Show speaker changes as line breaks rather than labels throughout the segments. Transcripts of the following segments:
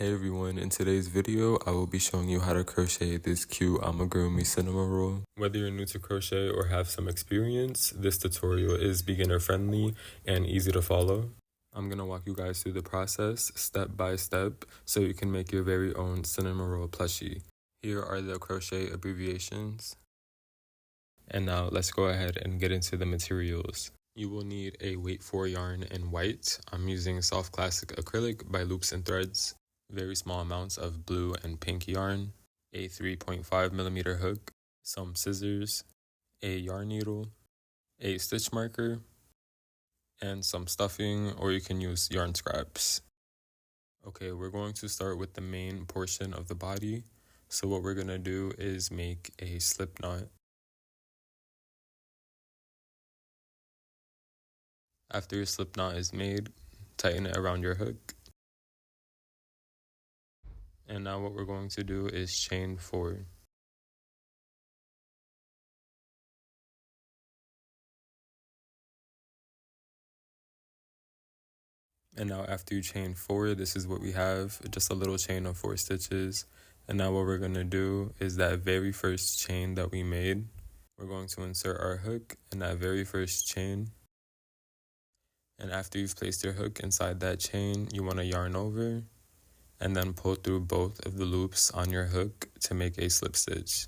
Hey everyone, in today's video, I will be showing you how to crochet this cute Amigurumi Cinnamoroll. Whether you're new to crochet or have some experience, this tutorial is beginner friendly and easy to follow. I'm going to walk you guys through the process step by step so you can make your very own Cinnamoroll plushie. Here are the crochet abbreviations. And now let's go ahead and get into the materials. You will need a weight 4 yarn in white. I'm using Soft Classic Acrylic by Loops and Threads. Very small amounts of blue and pink yarn, a 3.5mm hook, some scissors, a yarn needle, a stitch marker, and some stuffing, or you can use yarn scraps. Okay, we're going to start with the main portion of the body. So what we're going to do is make a slip knot. After your slip knot is made, tighten it around your hook. And now what we're going to do is chain 4. And now after you chain 4, this is what we have, just a little chain of 4 stitches. And now what we're going to do is that very first chain that we made, we're going to insert our hook in that very first chain. And after you've placed your hook inside that chain, you want to yarn over and then pull through both of the loops on your hook to make a slip stitch.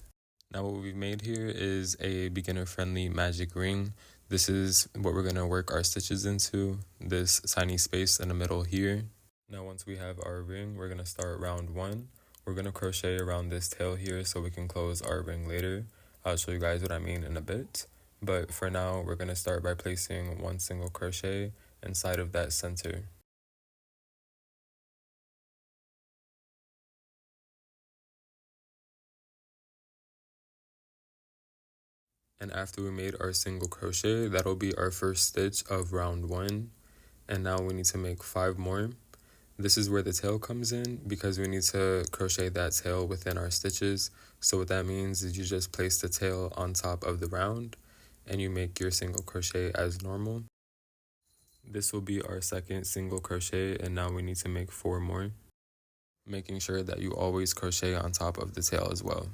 Now what we've made here is a beginner-friendly magic ring. This is what we're going to work our stitches into, this tiny space in the middle here. Now once we have our ring, we're going to start round 1. We're going to crochet around this tail here so we can close our ring later. I'll show you guys what I mean in a bit. But for now, we're going to start by placing 1 single crochet inside of that center. And after we made our single crochet, that'll be our first stitch of round 1. And now we need to make 5 more. This is where the tail comes in because we need to crochet that tail within our stitches. So what that means is you just place the tail on top of the round and you make your single crochet as normal. This will be our second single crochet, and now we need to make 4 more, making sure that you always crochet on top of the tail as well.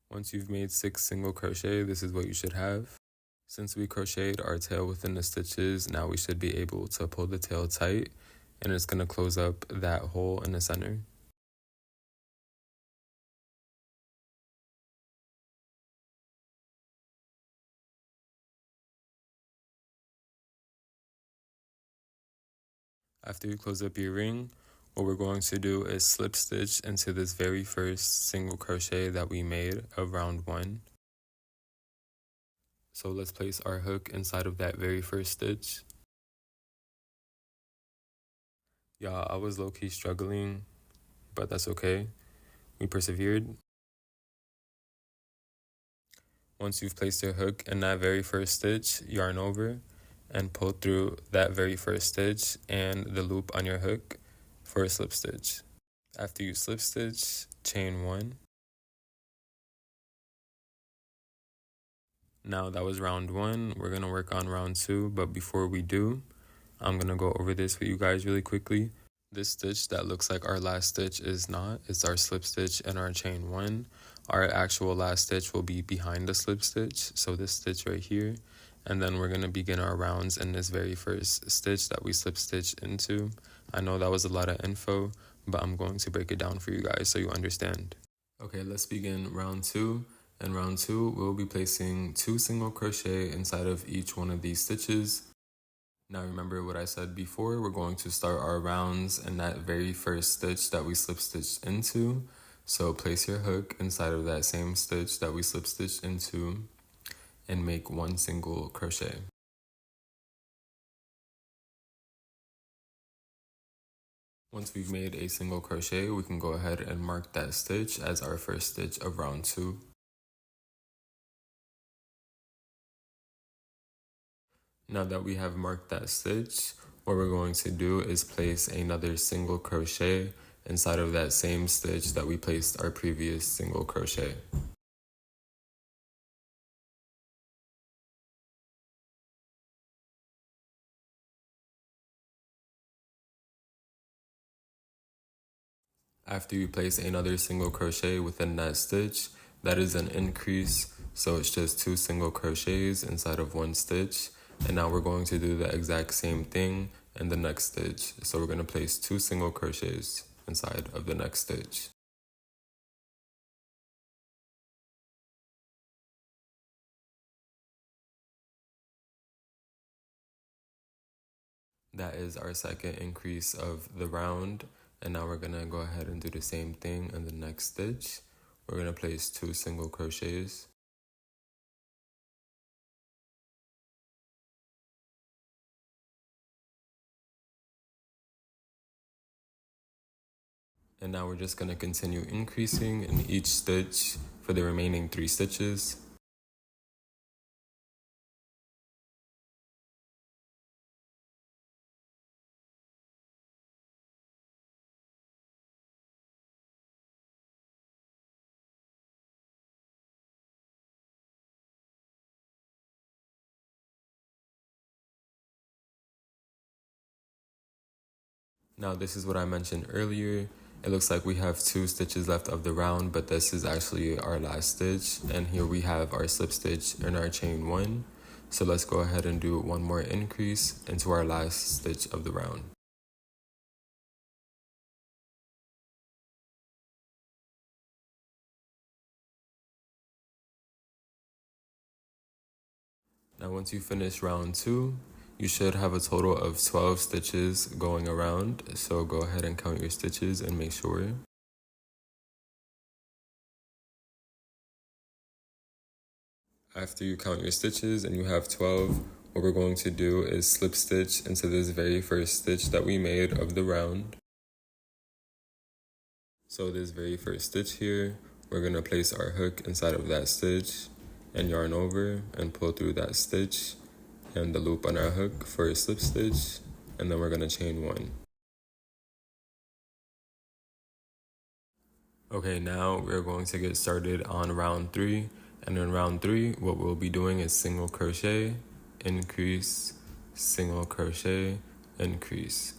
Once you've made 6 single crochet, this is what you should have. Since we crocheted our tail within the stitches, now we should be able to pull the tail tight, and it's going to close up that hole in the center. After you close up your ring, what we're going to do is slip stitch into this very first single crochet that we made of round 1. So let's place our hook inside of that very first stitch. Yeah, I was low-key struggling, but that's okay. We persevered. Once you've placed your hook in that very first stitch, yarn over and pull through that very first stitch and the loop on your hook for a slip stitch. After you slip stitch, chain 1. Now that was round 1, we're going to work on round 2, but before we do, I'm going to go over this with you guys really quickly. This stitch that looks like our last stitch is not, it's our slip stitch in our chain 1. Our actual last stitch will be behind the slip stitch, so this stitch right here, and then we're going to begin our rounds in this very first stitch that we slip stitched into. I know that was a lot of info, but I'm going to break it down for you guys so you understand. Okay, let's begin round 2. In round 2, we'll be placing 2 single crochet inside of each one of these stitches. Now remember what I said before, we're going to start our rounds in that very first stitch that we slip stitched into. So place your hook inside of that same stitch that we slip stitched into and make 1 single crochet. Once we've made a single crochet, we can go ahead and mark that stitch as our first stitch of round 2. Now that we have marked that stitch, what we're going to do is place another single crochet inside of that same stitch that we placed our previous single crochet. After you place another single crochet within that stitch, that is an increase, so it's just 2 single crochets inside of one stitch. And now we're going to do the exact same thing in the next stitch. So we're going to place 2 single crochets inside of the next stitch. That is our second increase of the round. And now we're going to go ahead and do the same thing in the next stitch. We're going to place 2 single crochets. And now we're just going to continue increasing in each stitch for the remaining 3 stitches. Now this is what I mentioned earlier. It looks like we have 2 stitches left of the round, but this is actually our last stitch. And here we have our slip stitch in our chain 1. So let's go ahead and do one more increase into our last stitch of the round. Now once you finish round 2, you should have a total of 12 stitches going around. So go ahead and count your stitches and make sure. After you count your stitches and you have 12, what we're going to do is slip stitch into this very first stitch that we made of the round. So this very first stitch here, we're going to place our hook inside of that stitch and yarn over and pull through that stitch and the loop on our hook for a slip stitch, and then we're going to chain 1. Okay, now we're going to get started on round 3. And in round 3, what we'll be doing is single crochet, increase, single crochet, increase.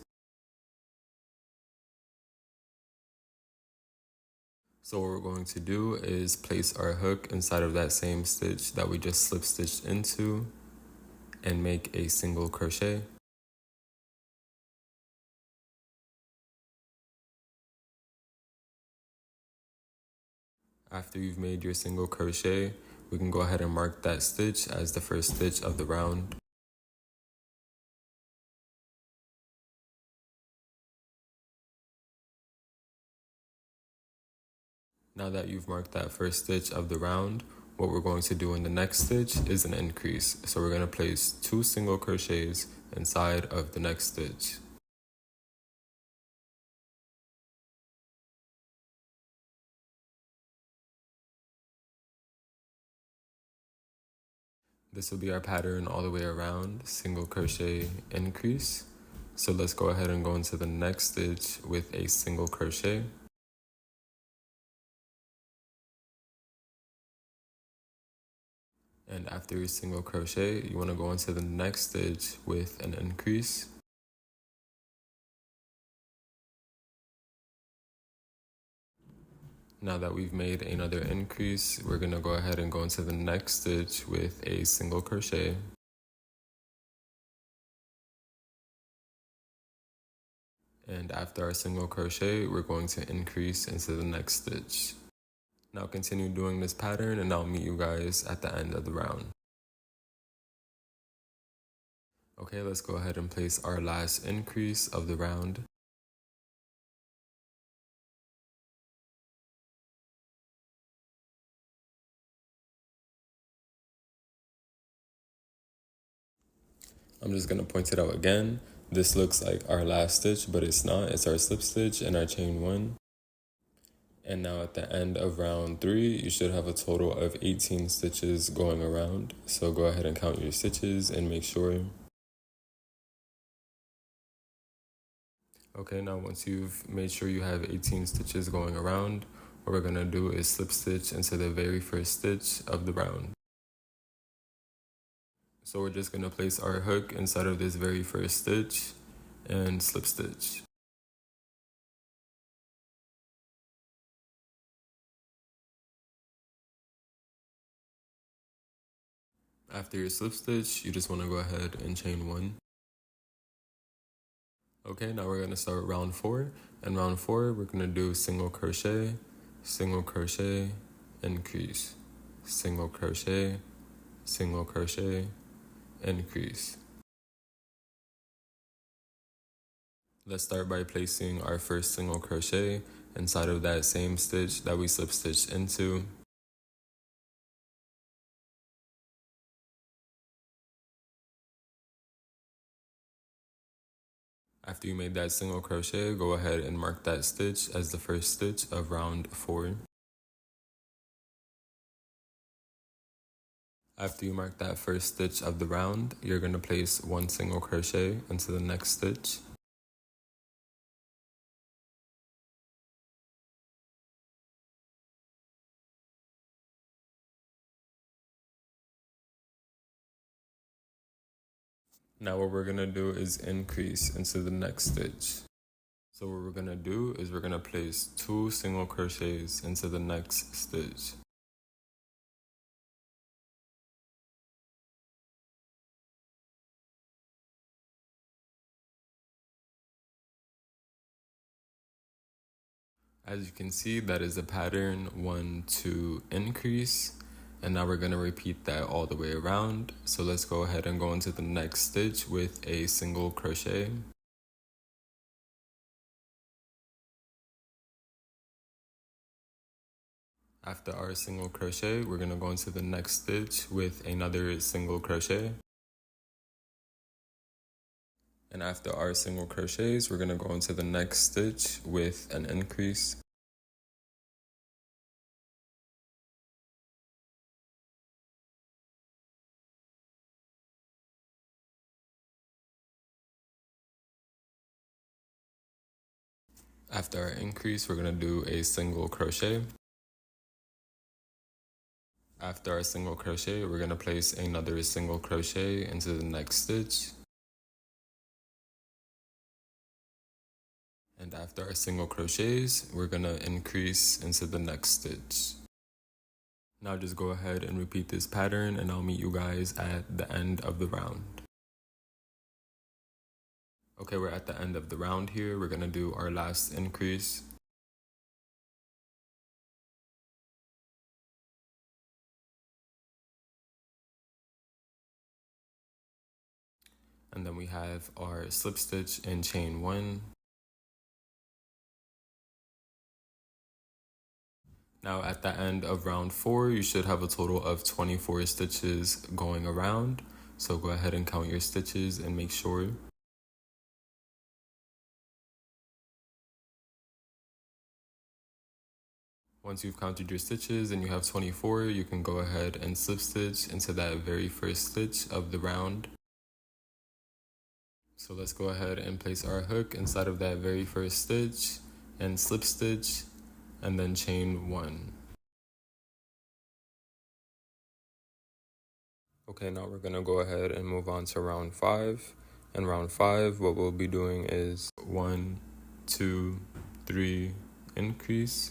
So what we're going to do is place our hook inside of that same stitch that we just slip stitched into and make a single crochet. After you've made your single crochet, we can go ahead and mark that stitch as the first stitch of the round. Now that you've marked that first stitch of the round, what we're going to do in the next stitch is an increase. So we're going to place 2 single crochets inside of the next stitch. This will be our pattern all the way around, single crochet, increase. So let's go ahead and go into the next stitch with a single crochet. And after your single crochet, you want to go into the next stitch with an increase. Now that we've made another increase, we're going to go ahead and go into the next stitch with a single crochet. And after our single crochet, we're going to increase into the next stitch. Now continue doing this pattern and I'll meet you guys at the end of the round. Okay, let's go ahead and place our last increase of the round. I'm just going to point it out again. This looks like our last stitch, but it's not. It's our slip stitch and our chain 1. And now at the end of round 3, you should have a total of 18 stitches going around. So go ahead and count your stitches and make sure. Okay, now once you've made sure you have 18 stitches going around, what we're gonna do is slip stitch into the very first stitch of the round. So we're just gonna place our hook inside of this very first stitch and slip stitch. After your slip stitch, you just wanna go ahead and chain 1. Okay, now we're gonna start round 4. And round 4, we're gonna do single crochet, increase, single crochet, increase. Let's start by placing our first single crochet inside of that same stitch that we slip stitched into. After you made that single crochet, go ahead and mark that stitch as the first stitch of round 4. After you mark that first stitch of the round, you're going to place 1 single crochet into the next stitch. Now what we're going to do is increase into the next stitch. So what we're going to do is we're going to place 2 single crochets into the next stitch. As you can see, that is a pattern 1, 2, increase. And now we're going to repeat that all the way around. So let's go ahead and go into the next stitch with a single crochet. After our single crochet, we're going to go into the next stitch with another single crochet. And after our single crochets, we're going to go into the next stitch with an increase. After our increase, we're going to do a single crochet. After our single crochet, we're going to place another single crochet into the next stitch. And after our single crochets, we're going to increase into the next stitch. Now just go ahead and repeat this pattern and I'll meet you guys at the end of the round. Okay, we're at the end of the round here. We're going to do our last increase. And then we have our slip stitch and chain 1. Now at the end of round 4, you should have a total of 24 stitches going around. So go ahead and count your stitches and make sure. Once you've counted your stitches and you have 24, you can go ahead and slip stitch into that very first stitch of the round. So let's go ahead and place our hook inside of that very first stitch and slip stitch and then chain 1. Okay, now we're gonna go ahead and move on to round 5. And round 5, what we'll be doing is 1, 2, 3, increase,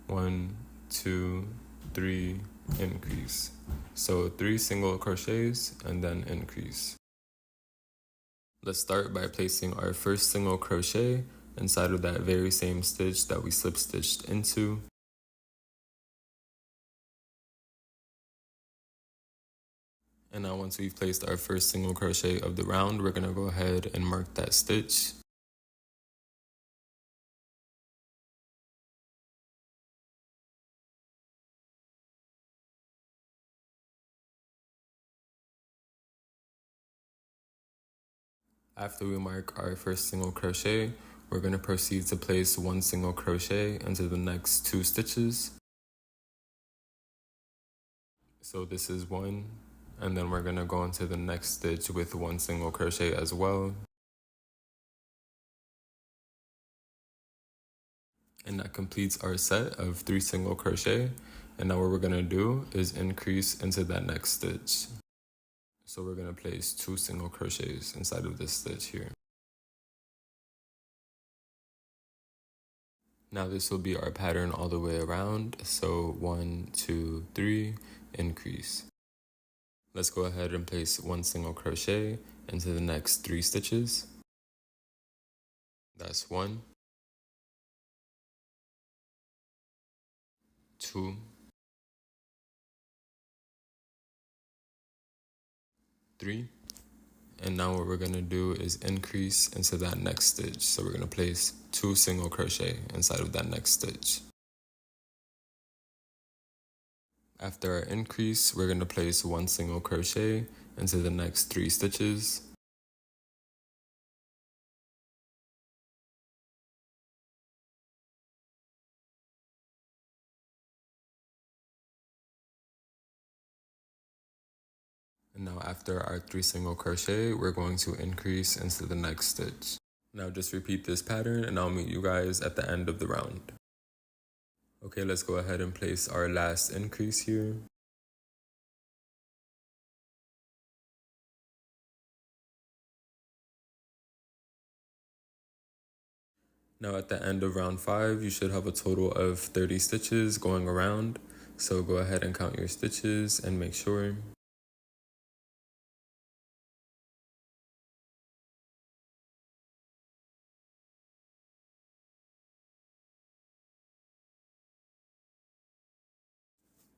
1, 2, 3, increase. So 3 single crochets and then increase. Let's start by placing our first single crochet inside of that very same stitch that we slip stitched into. And now once we've placed our first single crochet of the round, we're gonna go ahead and mark that stitch. After we mark our first single crochet, we're going to proceed to place 1 single crochet into the next 2 stitches. So this is 1, and then we're going to go into the next stitch with 1 single crochet as well. And that completes our set of 3 single crochet. And now what we're gonna do is increase into that next stitch. So we're gonna place 2 single crochets inside of this stitch here. Now this will be our pattern all the way around. So 1, 2, 3, increase. Let's go ahead and place 1 single crochet into the next 3 stitches. That's 1, 2, 3. And now what we're gonna do is increase into that next stitch. So we're gonna place 2 single crochet inside of that next stitch. After our increase, we're gonna place 1 single crochet into the next 3 stitches. And now after our 3 single crochet, we're going to increase into the next stitch. Now just repeat this pattern and I'll meet you guys at the end of the round. Okay, let's go ahead and place our last increase here. Now at the end of round 5, you should have a total of 30 stitches going around. So go ahead and count your stitches and make sure.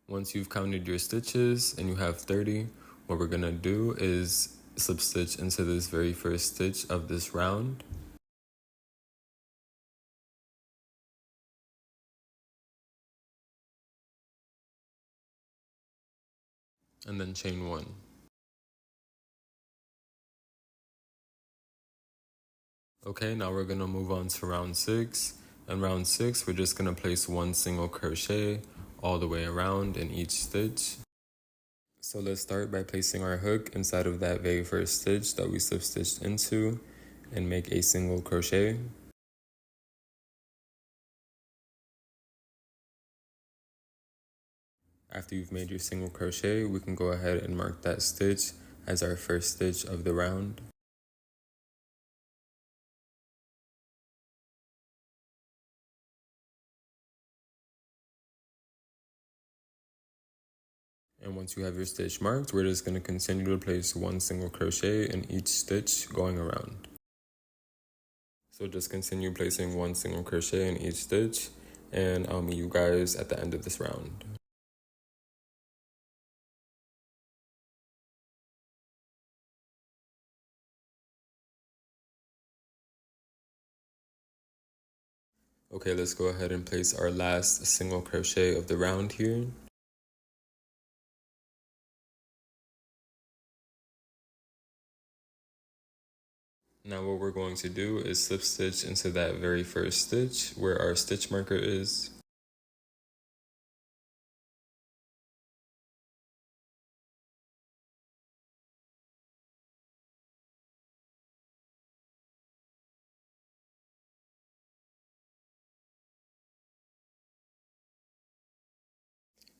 Once you've counted your stitches and you have 30, what we're gonna do is slip stitch into this very first stitch of this round. And then chain 1. Okay, now we're gonna move on to round 6. In round 6, we're just gonna place 1 single crochet all the way around in each stitch. So let's start by placing our hook inside of that very first stitch that we slip stitched into and make a single crochet. After you've made your single crochet, we can go ahead and mark that stitch as our first stitch of the round. And once you have your stitch marked, we're just going to continue to place 1 single crochet in each stitch going around. So just continue placing 1 single crochet in each stitch, and I'll meet you guys at the end of this round. Okay, let's go ahead and place our last single crochet of the round here. Now what we're going to do is slip stitch into that very first stitch where our stitch marker is.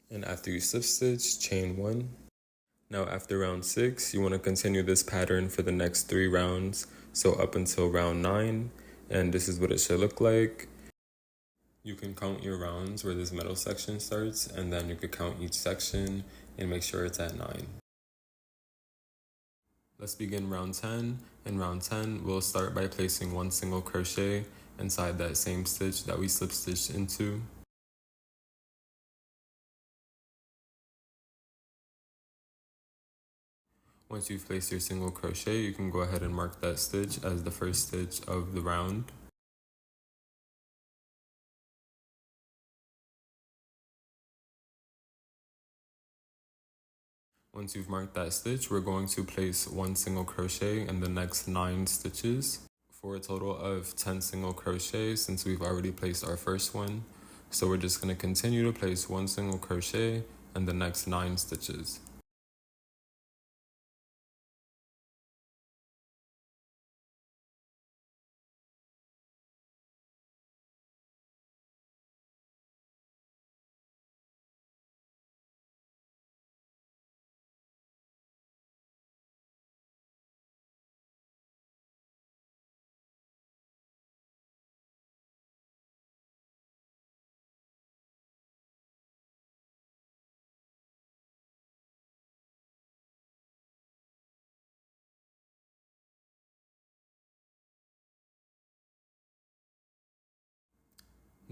And after you slip stitch, chain 1. Now after round 6, you want to continue this pattern for the next 3 rounds, so up until round 9, and this is what it should look like. You can count your rounds where this middle section starts, and then you could count each section and make sure it's at 9. Let's begin round 10. In round 10, we'll start by placing 1 single crochet inside that same stitch that we slip stitched into. Once you've placed your single crochet, you can go ahead and mark that stitch as the first stitch of the round. Once you've marked that stitch, we're going to place 1 single crochet in the next 9 stitches for a total of 10 single crochet since we've already placed our first one. So we're just going to continue to place 1 single crochet in the next 9 stitches.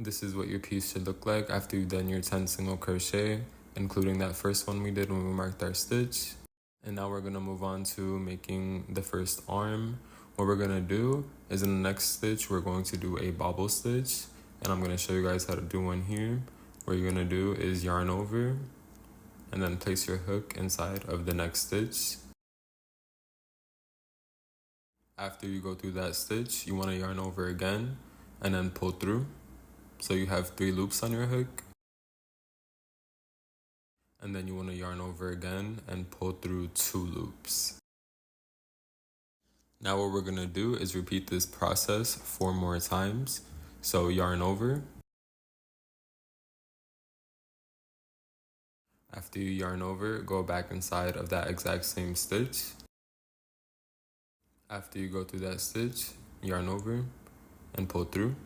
This is what your piece should look like after you've done your 10 single crochet, including that first one we did when we marked our stitch. And now we're gonna move on to making the first arm. What we're gonna do is in the next stitch, we're going to do a bobble stitch. And I'm gonna show you guys how to do one here. What you're gonna do is yarn over and then place your hook inside of the next stitch. After you go through that stitch, you wanna yarn over again and then pull through. So you have 3 loops on your hook. And then you wanna yarn over again and pull through 2 loops. Now what we're gonna do is repeat this process 4 more times. So yarn over. After you yarn over, go back inside of that exact same stitch. After you go through that stitch, yarn over and pull through.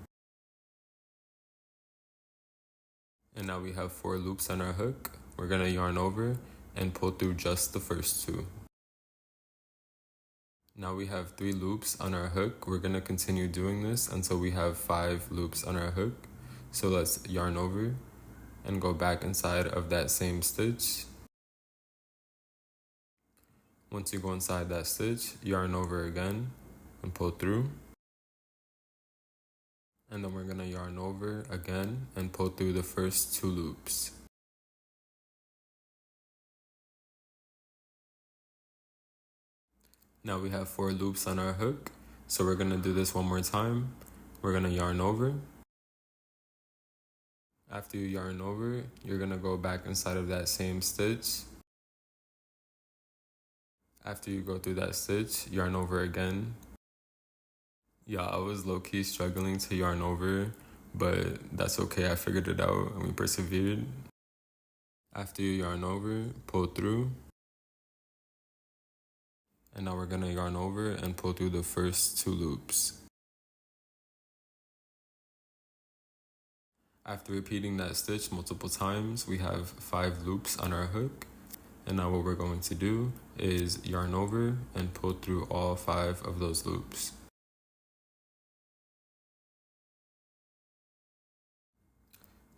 And now we have 4 loops on our hook. We're gonna yarn over and pull through just the first 2. Now we have 3 loops on our hook. We're gonna continue doing this until we have 5 loops on our hook. So let's yarn over and go back inside of that same stitch. Once you go inside that stitch, yarn over again and pull through. And then we're gonna yarn over again and pull through the first 2 loops. Now we have 4 loops on our hook, so we're gonna do this one more time. We're gonna yarn over. After you yarn over, you're gonna go back inside of that same stitch. After you go through that stitch, yarn over again. Yeah, I was low-key struggling to yarn over, but that's okay, I figured it out and we persevered. After you yarn over, pull through. And now we're gonna yarn over and pull through the first 2 loops. After repeating that stitch multiple times, we have 5 loops on our hook. And now what we're going to do is yarn over and pull through all 5 of those loops.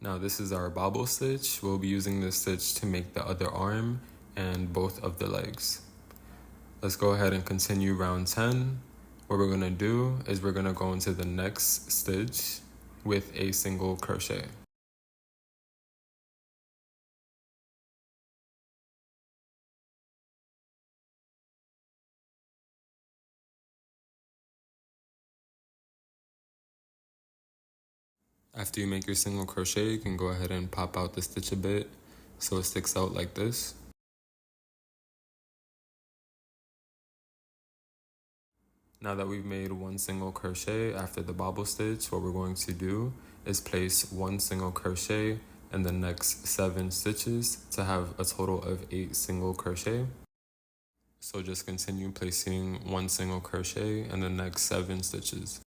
Now this is our bobble stitch. We'll be using this stitch to make the other arm and both of the legs. Let's go ahead and continue round 10. What we're gonna do is we're gonna go into the next stitch with a single crochet. After you make your single crochet, you can go ahead and pop out the stitch a bit so it sticks out like this. Now that we've made 1 single crochet after the bobble stitch, what we're going to do is place 1 single crochet in the next 7 stitches to have a total of 8 single crochet. So just continue placing 1 single crochet in the next 7 stitches.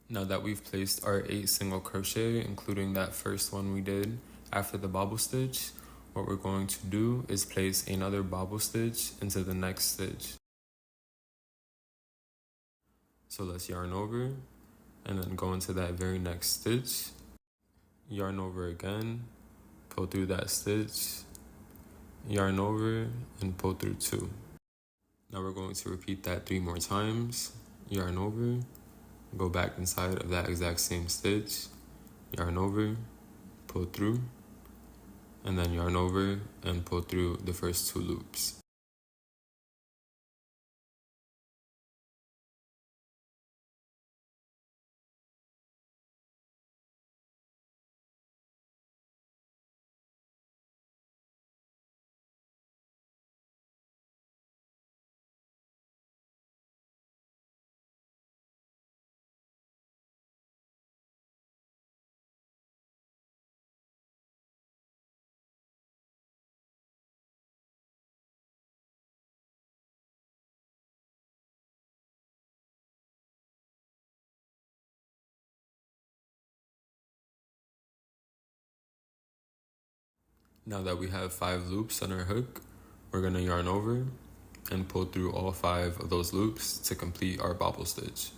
Now that we've placed our 8 single crochet, including that first one we did after the bobble stitch, what we're going to do is place another bobble stitch into the next stitch. So let's yarn over and then go into that very next stitch, yarn over again, pull through that stitch, yarn over and pull through 2. Now we're going to repeat that 3 more times, yarn over, go back inside of that exact same stitch, yarn over, pull through, and then yarn over and pull through the first 2 loops. Now that we have 5 loops on our hook, we're going to yarn over and pull through all 5 of those loops to complete our bobble stitch.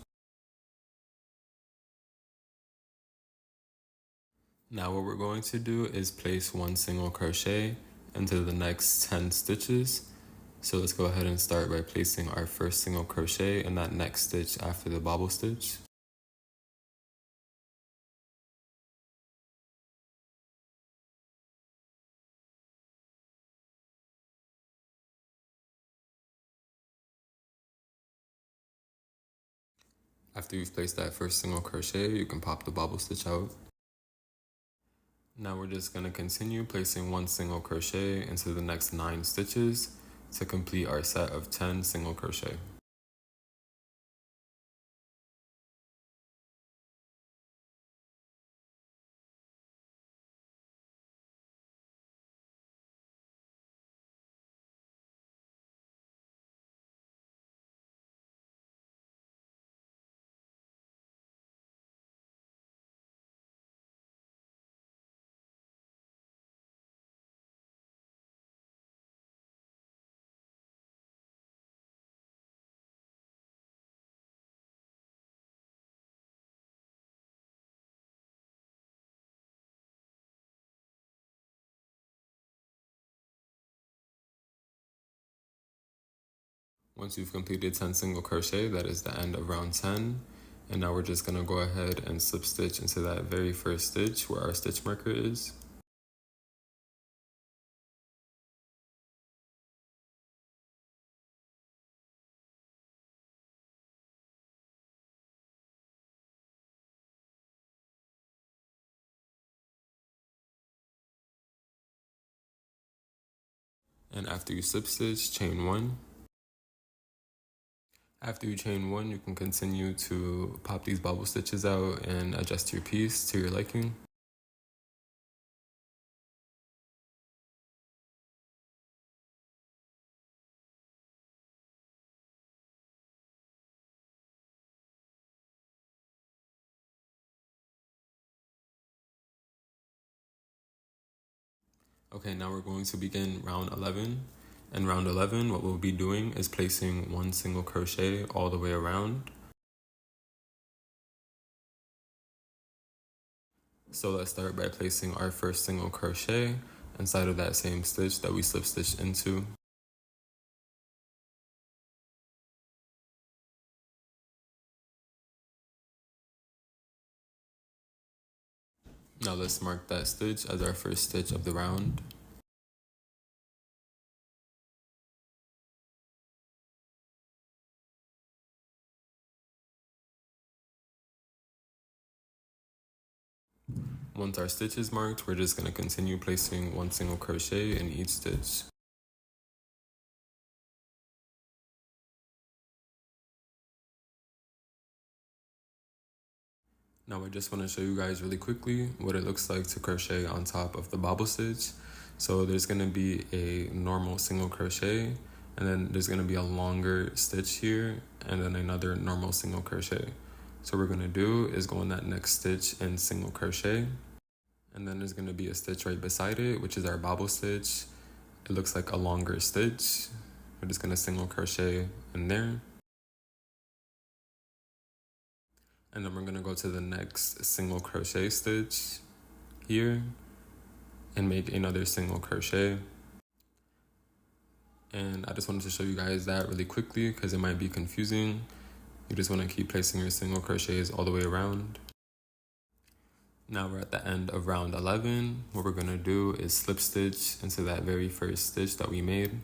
Now what we're going to do is place 1 single crochet into the next 10 stitches. So let's go ahead and start by placing our first single crochet in that next stitch after the bobble stitch. After you've placed that first single crochet, you can pop the bobble stitch out. Now we're just going to continue placing 1 single crochet into the next 9 stitches to complete our set of 10 single crochet. Once you've completed 10 single crochet, that is the end of round 10. And now we're just going to go ahead and slip stitch into that very first stitch where our stitch marker is. And after you slip stitch, chain 1. After you chain 1, you can continue to pop these bobble stitches out and adjust your piece to your liking. Okay, now we're going to begin round 11. In round 11, what we'll be doing is placing 1 single crochet all the way around. So let's start by placing our first single crochet inside of that same stitch that we slip stitched into. Now let's mark that stitch as our first stitch of the round. Once our stitch is marked, we're just going to continue placing 1 single crochet in each stitch. Now I just want to show you guys really quickly what it looks like to crochet on top of the bobble stitch. So there's going to be a normal single crochet, and then there's going to be a longer stitch here, and then another normal single crochet. So what we're going to do is go in that next stitch and single crochet, and then there's going to be a stitch right beside it, which is our bobble stitch. It looks like a longer stitch. We're just going to single crochet in there. And then we're going to go to the next single crochet stitch here and make another single crochet. And I just wanted to show you guys that really quickly because it might be confusing. You just want to keep placing your single crochets all the way around. Now we're at the end of round 11. What we're going to do is slip stitch into that very first stitch that we made.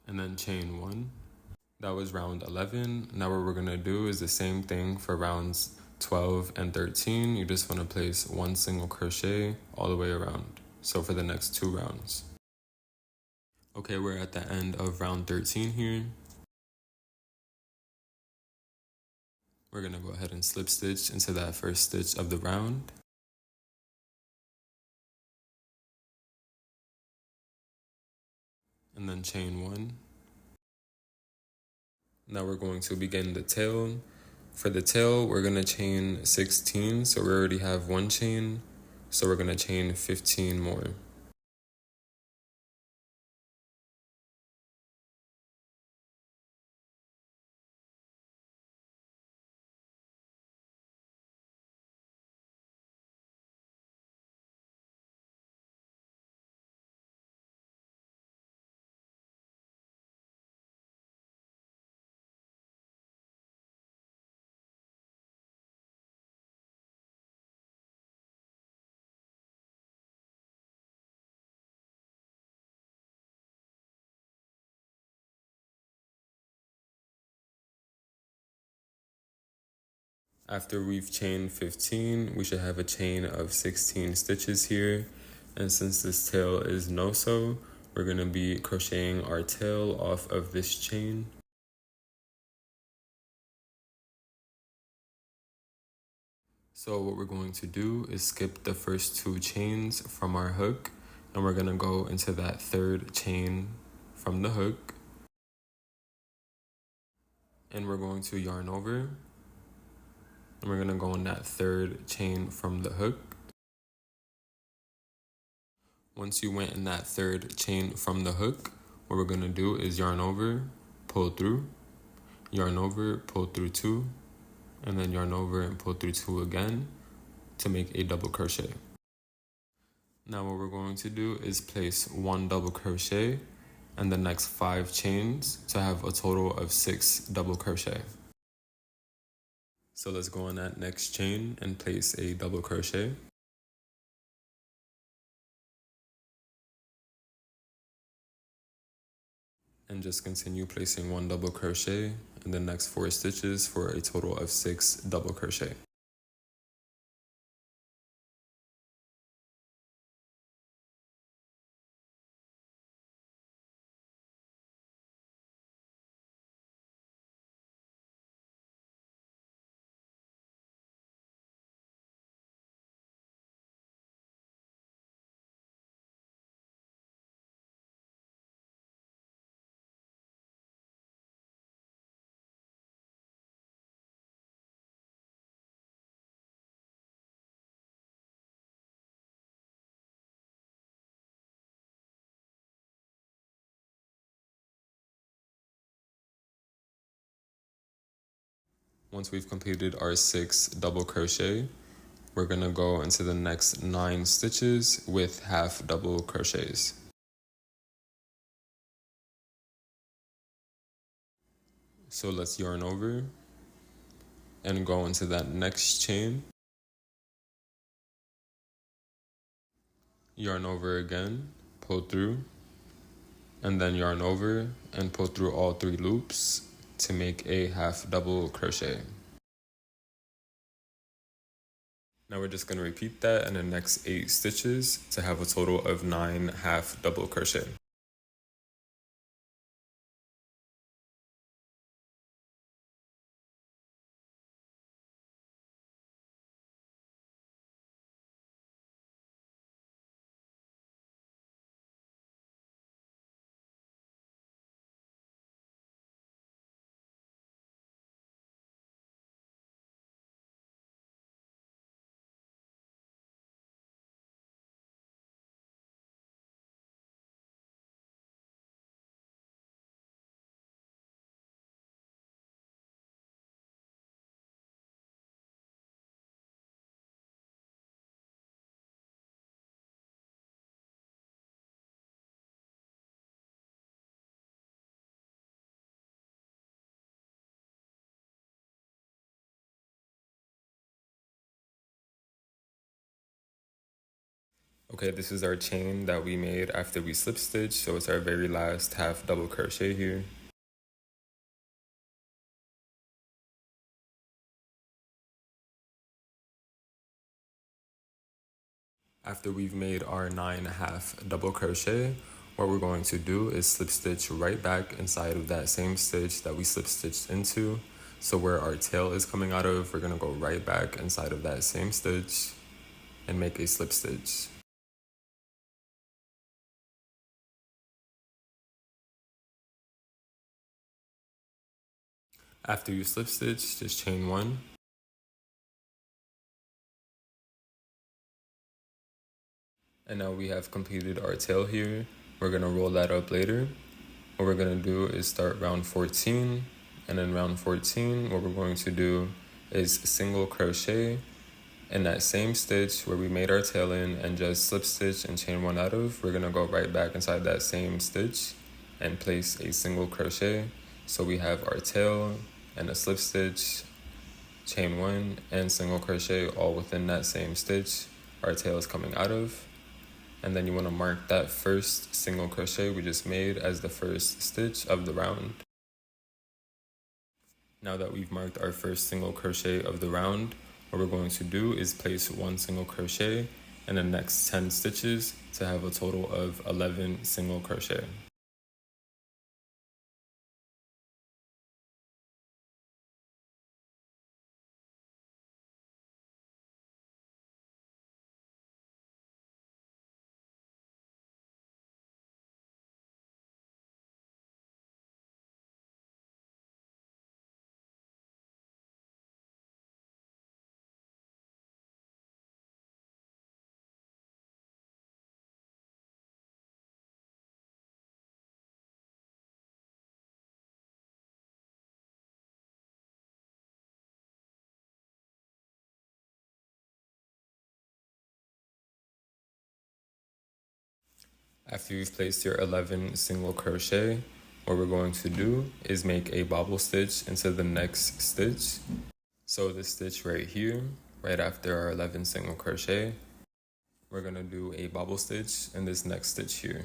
And then chain 1. That was round 11. Now what we're going to do is the same thing for rounds 12 and 13. You just want to place 1 single crochet all the way around. So for the next 2 rounds. Okay, we're at the end of round 13 here. We're going to go ahead and slip stitch into that first stitch of the round. and then chain 1. Now we're going to begin the tail. For the tail, we're going to chain 16, so we already have 1 chain, so we're going to chain 15 more. After we've chained 15, we should have a chain of 16 stitches here. And since this tail is no-sew, we're going to be crocheting our tail off of this chain. So what we're going to do is skip the first 2 chains from our hook, and we're going to go into that 3rd chain from the hook. And we're going to yarn over. And we're going to go in that 3rd chain from the hook. Once you went in that 3rd chain from the hook, what we're going to do is yarn over, pull through, yarn over, pull through 2, and then yarn over and pull through 2 again to make a double crochet. Now what we're going to do is place 1 double crochet and the next 5 chains to have a total of 6 double crochet. So let's go on that next chain and place a double crochet. And just continue placing 1 double crochet in the next 4 stitches for a total of 6 double crochet. Once we've completed our 6 double crochet, we're going to go into the next 9 stitches with half double crochets. So let's yarn over and go into that next chain. Yarn over again, pull through, and then yarn over and pull through all 3 loops to make a half double crochet. Now we're just going to repeat that in the next 8 stitches to have a total of 9 half double crochet. Okay, this is our chain that we made after we slip stitch, so it's our very last half double crochet here. After we've made our 9 half double crochet, what we're going to do is slip stitch right back inside of that same stitch that we slip stitched into. So where our tail is coming out of, we're going to go right back inside of that same stitch and make a slip stitch. After you slip stitch, just chain 1. And now we have completed our tail here. We're gonna roll that up later. What we're gonna do is start round 14, and in round 14, what we're going to do is single crochet in that same stitch where we made our tail in and just slip stitch and chain 1 out of. We're gonna go right back inside that same stitch and place a single crochet. So we have our tail and a slip stitch, chain 1 and single crochet all within that same stitch our tail is coming out of. And then you want to mark that first single crochet we just made as the first stitch of the round. Now that we've marked our first single crochet of the round, what we're going to do is place 1 single crochet in the next 10 stitches to have a total of 11 single crochet. After you've placed your 11 single crochet, what we're going to do is make a bobble stitch into the next stitch. So this stitch right here, right after our 11 single crochet, we're gonna do a bobble stitch in this next stitch here.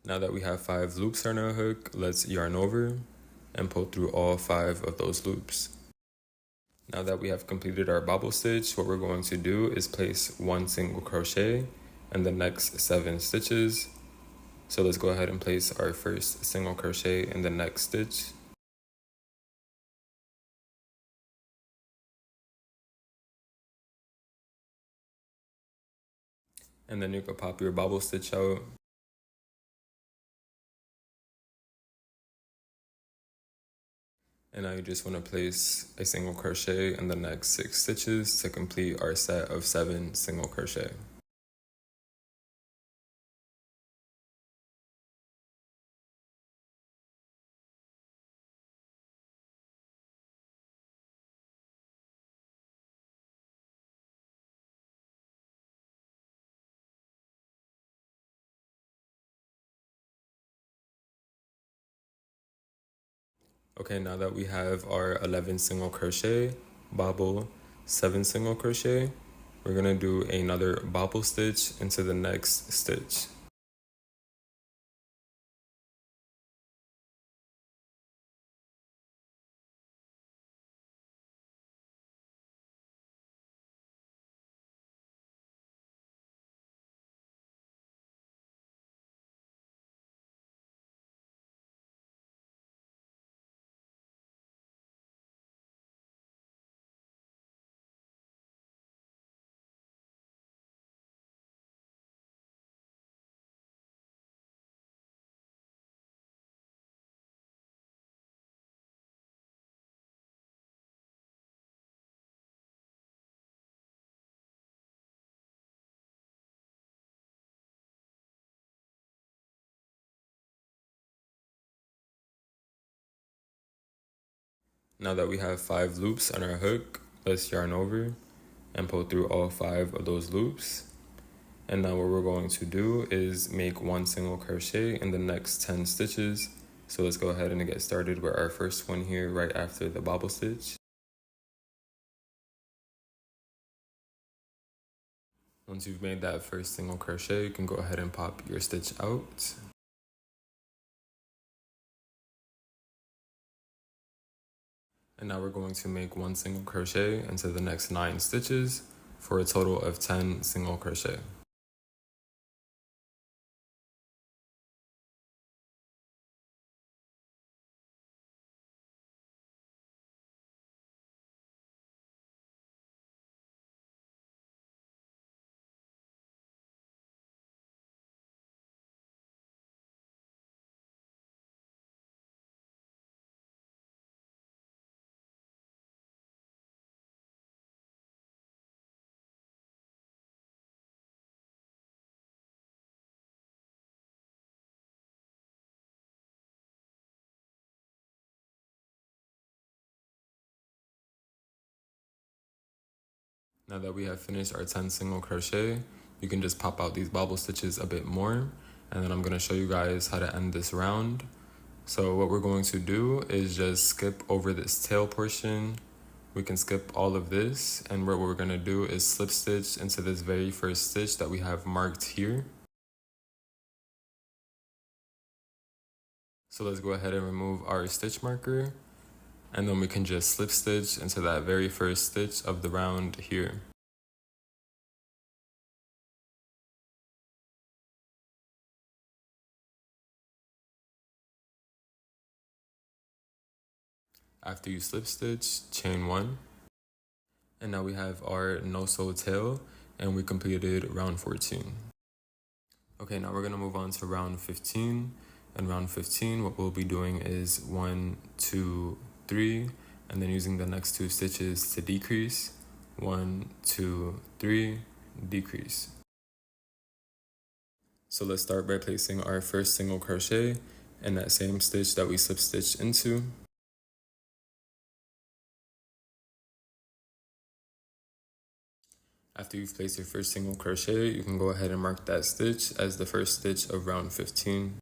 Now that we have 5 loops on our hook, let's yarn over and pull through all 5 of those loops. Now that we have completed our bobble stitch, what we're going to do is place 1 single crochet in the next 7 stitches. So let's go ahead and place our first single crochet in the next stitch. And then you can pop your bobble stitch out. And now you just want to place a single crochet in the next 6 stitches to complete our set of 7 single crochet. Okay, now that we have our 11 single crochet, bobble, 7 single crochet, we're gonna do another bobble stitch into the next stitch. Now that we have 5 loops on our hook, let's yarn over and pull through all 5 of those loops. And now what we're going to do is make 1 single crochet in the next 10 stitches. So let's go ahead and get started with our first one here right after the bobble stitch. Once you've made that first single crochet, you can go ahead and pop your stitch out. And now we're going to make 1 single crochet into the next 9 stitches for a total of 10 single crochet. Now that we have finished our 10 single crochet, you can just pop out these bobble stitches a bit more, and then I'm going to show you guys how to end this round. So what we're going to do is just skip over this tail portion. We can skip all of this, and what we're going to do is slip stitch into this very first stitch that we have marked here. So let's go ahead and remove our stitch marker, and then we can just slip stitch into that very first stitch of the round here. After you slip stitch, chain 1. And now we have our no-sew tail, and we completed round 14. Okay, now we're gonna move on to round 15. And round 15, what we'll be doing is 1, 2, 3, and then using the next 2 stitches to decrease. 1, 2, 3, decrease. So let's start by placing our first single crochet in that same stitch that we slip stitched into. After you've placed your first single crochet, you can go ahead and mark that stitch as the first stitch of round 15.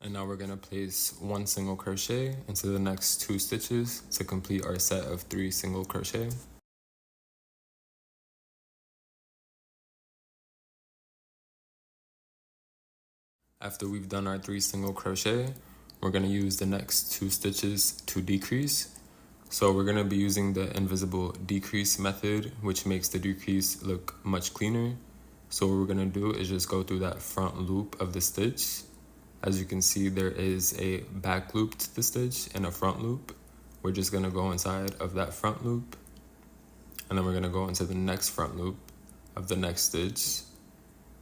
And now we're gonna place 1 single crochet into the next 2 stitches to complete our set of 3 single crochet. After we've done our 3 single crochet, we're gonna use the next 2 stitches to decrease. So we're gonna be using the invisible decrease method, which makes the decrease look much cleaner. So what we're gonna do is just go through that front loop of the stitch. As you can see, there is a back loop to the stitch and a front loop. We're just gonna go inside of that front loop, and then we're gonna go into the next front loop of the next stitch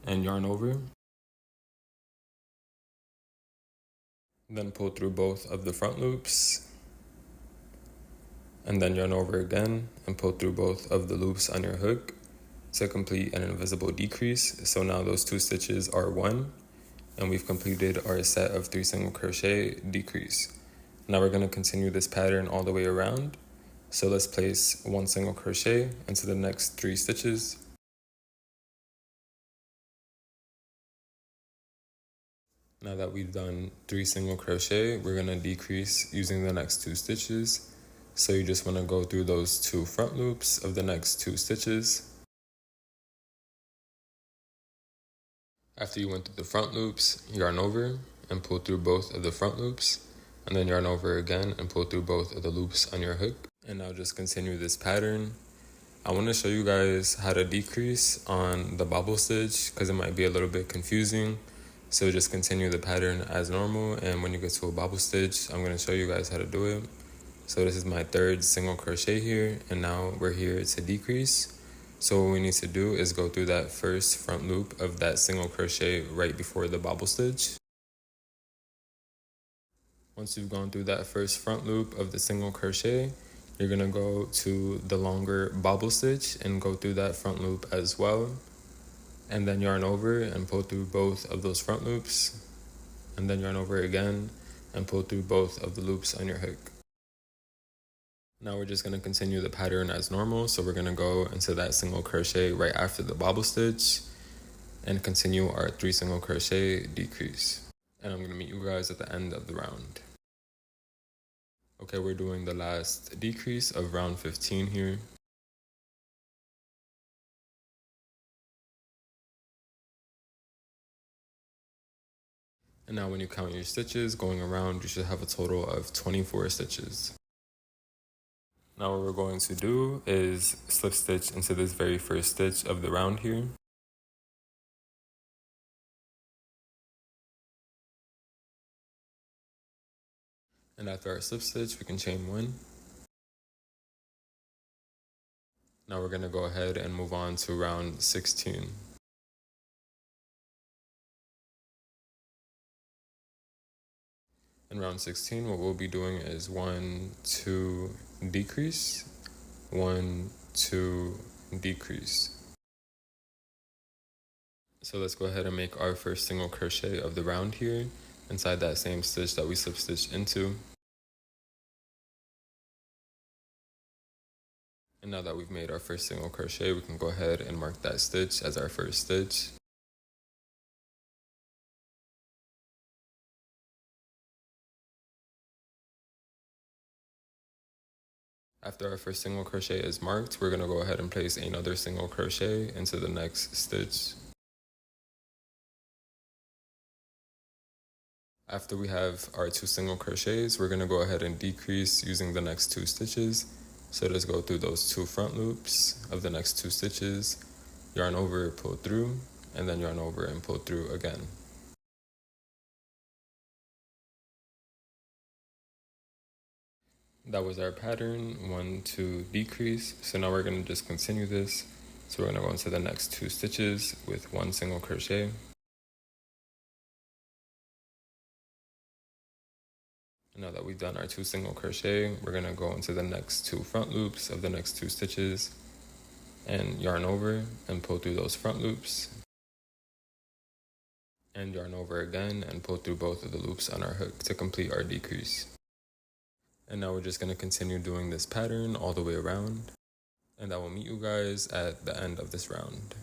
and yarn over. Then pull through both of the front loops, and then yarn over again and pull through both of the loops on your hook to complete an invisible decrease. So now those 2 stitches are 1, and we've completed our set of 3 single crochet decrease. Now we're gonna continue this pattern all the way around. So let's place 1 single crochet into the next 3 stitches. Now that we've done 3 single crochet, we're gonna decrease using the next 2 stitches. So you just wanna go through those 2 front loops of the next 2 stitches. After you went through the front loops, yarn over and pull through both of the front loops, and then yarn over again and pull through both of the loops on your hook. And now just continue this pattern. I want to show you guys how to decrease on the bobble stitch because it might be a little bit confusing. So just continue the pattern as normal, and when you get to a bobble stitch, I'm going to show you guys how to do it. So this is my 3rd single crochet here, and now we're here to decrease. So what we need to do is go through that first front loop of that single crochet right before the bobble stitch. Once you've gone through that first front loop of the single crochet, you're gonna go to the longer bobble stitch and go through that front loop as well. And then yarn over and pull through both of those front loops. And then yarn over again and pull through both of the loops on your hook. Now we're just gonna continue the pattern as normal. So we're gonna go into that single crochet right after the bobble stitch and continue our 3 single crochet decrease. And I'm gonna meet you guys at the end of the round. Okay, we're doing the last decrease of round 15 here. And now when you count your stitches going around, you should have a total of 24 stitches. Now what we're going to do is slip stitch into this very first stitch of the round here. And after our slip stitch, we can chain 1. Now we're going to go ahead and move on to round 16. In round 16, what we'll be doing is 1, 2, decrease, 1, 2, decrease. So let's go ahead and make our first single crochet of the round here inside that same stitch that we slip stitched into. And now that we've made our first single crochet, we can go ahead and mark that stitch as our first stitch. After our first single crochet is marked, we're going to go ahead and place another single crochet into the next stitch. After we have our 2 single crochets, we're going to go ahead and decrease using the next 2 stitches. So let's go through those 2 front loops of the next 2 stitches, yarn over, pull through, and then yarn over and pull through again. That was our pattern, 1, 2, decrease. So now we're going to just continue this. So we're going to go into the next 2 stitches with 1 single crochet. And now that we've done our 2 single crochet, we're going to go into the next 2 front loops of the next 2 stitches and yarn over and pull through those front loops. And yarn over again and pull through both of the loops on our hook to complete our decrease. And now we're just going to continue doing this pattern all the way around. And I will meet you guys at the end of this round.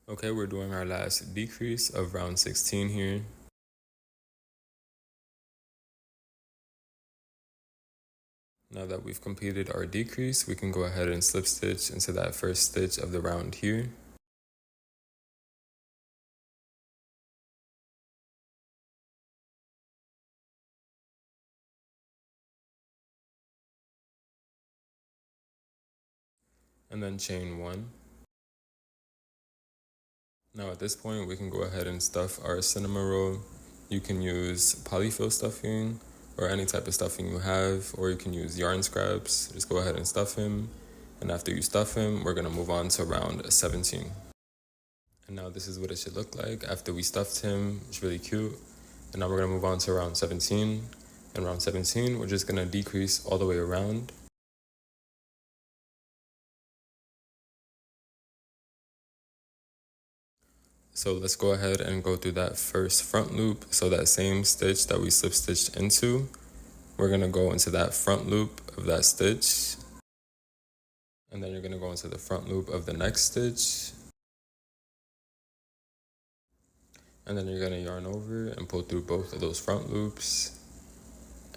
Okay, we're doing our last decrease of round 16 here. Now that we've completed our decrease, we can go ahead and slip stitch into that first stitch of the round here. And then chain 1. Now at this point, we can go ahead and stuff our Cinnamoroll. You can use polyfill stuffing or any type of stuffing you have, or you can use yarn scraps. Just go ahead and stuff him. And after you stuff him, we're going to move on to round 17. And now this is what it should look like after we stuffed him. It's really cute. And now we're going to move on to round 17. In round 17, we're just going to decrease all the way around. So let's go ahead and go through that first front loop. So that same stitch that we slip stitched into, we're going to go into that front loop of that stitch. And then you're going to go into the front loop of the next stitch. And then you're going to yarn over and pull through both of those front loops.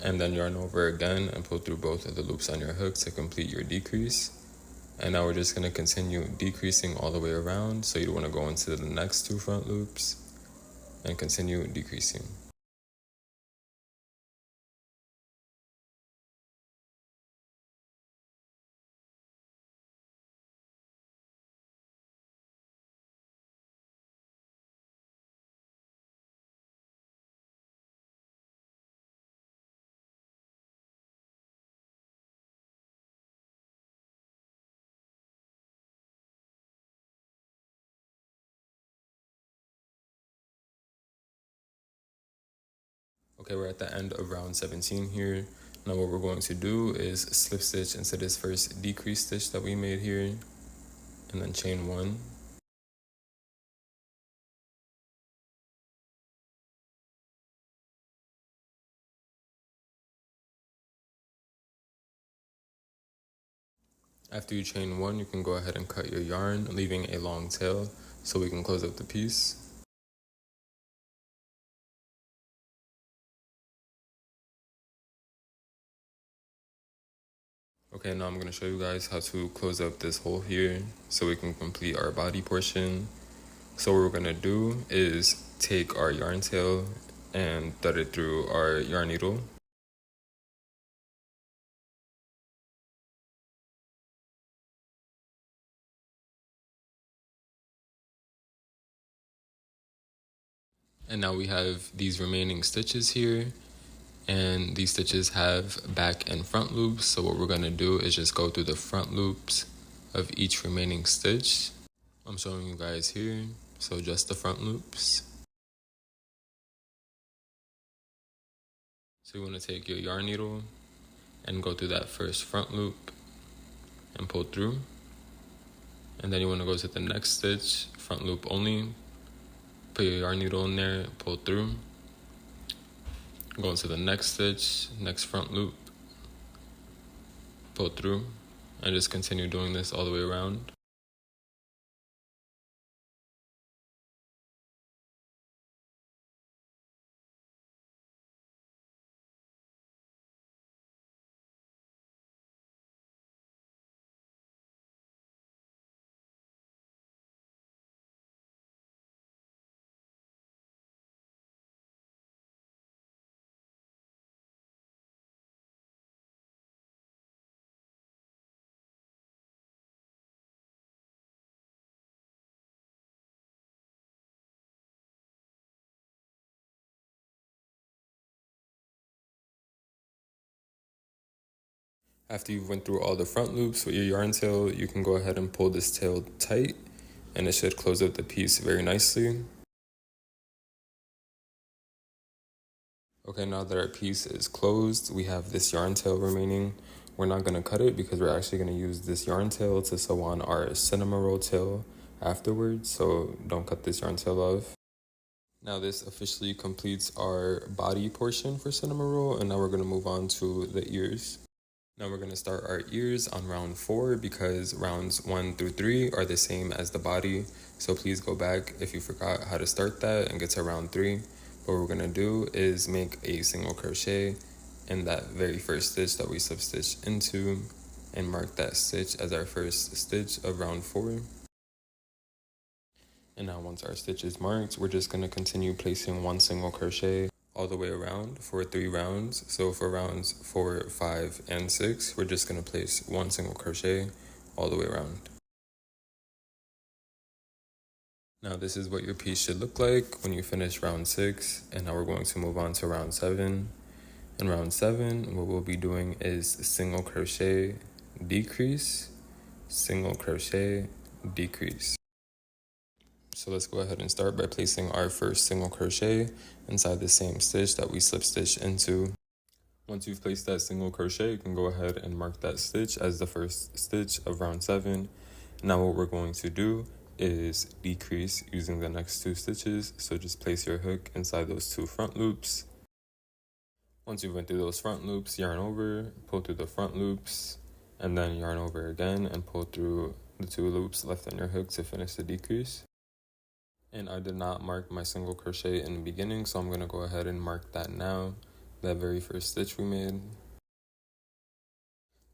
And then yarn over again and pull through both of the loops on your hook to complete your decrease. And now we're just going to continue decreasing all the way around. So you want to go into the next 2 front loops and continue decreasing. Okay, we're at the end of round 17 here. Now what we're going to do is slip stitch into this first decrease stitch that we made here, and then chain 1. After you chain 1, you can go ahead and cut your yarn, leaving a long tail so we can close up the piece. Okay, now I'm going to show you guys how to close up this hole here so we can complete our body portion. So what we're going to do is take our yarn tail and thread it through our yarn needle. And now we have these remaining stitches here, and these stitches have back and front loops. So what we're going to do is just go through the front loops of each remaining stitch. I'm showing you guys here, so just the front loops. So you want to take your yarn needle and go through that first front loop and pull through. And then you want to go to the next stitch, front loop only. Put your yarn needle in there, pull through. Go into the next stitch, next front loop, pull through, and just continue doing this all the way around. After you've went through all the front loops with your yarn tail, you can go ahead and pull this tail tight, and it should close up the piece very nicely. Okay, now that our piece is closed, we have this yarn tail remaining. We're not going to cut it because we're actually going to use this yarn tail to sew on our Cinnamoroll tail afterwards, so don't cut this yarn tail off. Now this officially completes our body portion for Cinnamoroll, and now we're going to move on to the ears. Now we're going to start our ears on round 4 because rounds 1 through 3 are the same as the body. So please go back if you forgot how to start that and get to round 3. What we're going to do is make a single crochet in that very first stitch that we substitched into and mark that stitch as our first stitch of round 4. And now once our stitch is marked, we're just going to continue placing one single crochet all the way around for 3 rounds. So for rounds 4, 5, and 6, we're just going to place one single crochet all the way around. Now this is what your piece should look like when you finish round 6, and now we're going to move on to round 7. In round 7, what we'll be doing is single crochet, decrease, single crochet, decrease. So let's go ahead and start by placing our first single crochet inside the same stitch that we slip stitched into. Once you've placed that single crochet, you can go ahead and mark that stitch as the first stitch of round 7. Now what we're going to do is decrease using the next 2 stitches. So just place your hook inside those 2 front loops. Once you went through those front loops, yarn over, pull through the front loops, and then yarn over again and pull through the 2 loops left on your hook to finish the decrease. And I did not mark my single crochet in the beginning, so I'm going to go ahead and mark that now, that very first stitch we made.